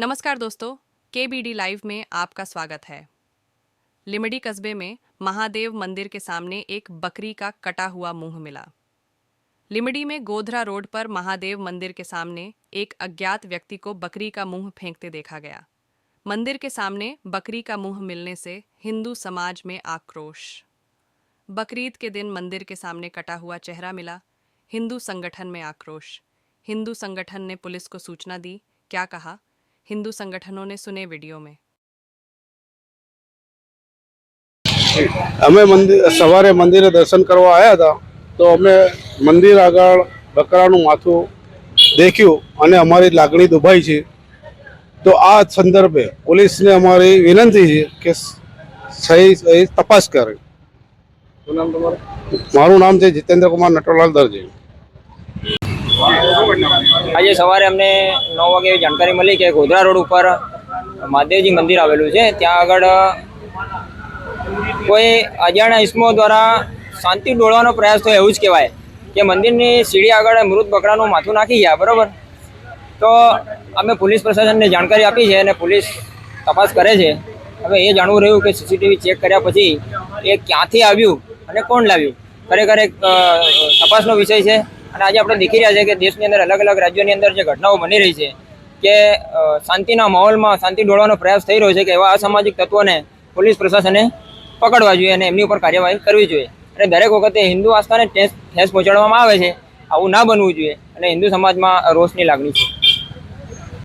नमस्कार दोस्तों, KBD live में आपका स्वागत है। लिमड़ी कस्बे में महादेव मंदिर के सामने एक बकरी का कटा हुआ मुंह मिला। लिमड़ी में गोधरा रोड पर महादेव मंदिर के सामने एक अज्ञात व्यक्ति को बकरी का मुंह फेंकते देखा गया। मंदिर के सामने बकरी का मुंह मिलने से हिंदू समाज में आक्रोश। बकरीद के दिन मंदिर के सामने कटा हुआ चेहरा मिला। हिंदू संगठन में आक्रोश। हिंदू संगठन ने पुलिस को सूचना दी। क्या कहा? हिंदू संगठनों ने सुने वीडियो में। અમે સવારે મંદિરે દર્શન કરવા આવ્યા હતા તો અમે મંદિર આગળ બકરાનું માથું દેખ્યું અને અમારી લાગણી દુભાઈ છે। તો આ સંદર્ભે પોલીસને અમારી વિનંતી છે કે સહી તપાસ કરે। મારું નામ છે જીતેન્દ્ર કુમાર નટવરલાલ દરજી। आज सवारे अमने 9 वागे जानकारी मिली कि गोधरा रोड पर महादेवजी मंदिर आवेलू है। त्या आगळ कोई अजाण्या ईस्मो द्वारा शांति डोळવાનો प्रयास थयो एवुं ज कहेवाय कि मंदिरनी सीढ़ी आगळ मृत बकरानुं माथुं नाखी गया। बराबर, तो अमे पोलीस प्रशासनने जानकारी आपी छे अने पोलीस तपास करे छे। हवे ए जाणवुं रह्युं कि सीसीटीवी चेक कर्या पछी ए क्यांथी आव्युं अने कोण लाव्युं, खरेखर एक तपासनो विषय छे। અને આજે આપણે દેખી રહ્યા છે કે દેશની અંદર અલગ અલગ રાજ્યોની અંદર જે ઘટનાઓ બની રહી છે કે શાંતિના માહોલમાં શાંતિ ડોળવાનો પ્રયાસ થઈ રહ્યો છે કે એવા અસામાજિક તત્વોને પોલીસ પ્રશાસને પકડવા જોઈએ અને એમની ઉપર કાર્યવાહી કરવી જોઈએ। અને દરેક વખતે હિન્દુ આસ્થાને ઠેસ પહોંચાડવામાં આવે છે, આવું ના બનવું જોઈએ અને હિન્દુ સમાજમાં રોષની લાગણી છે।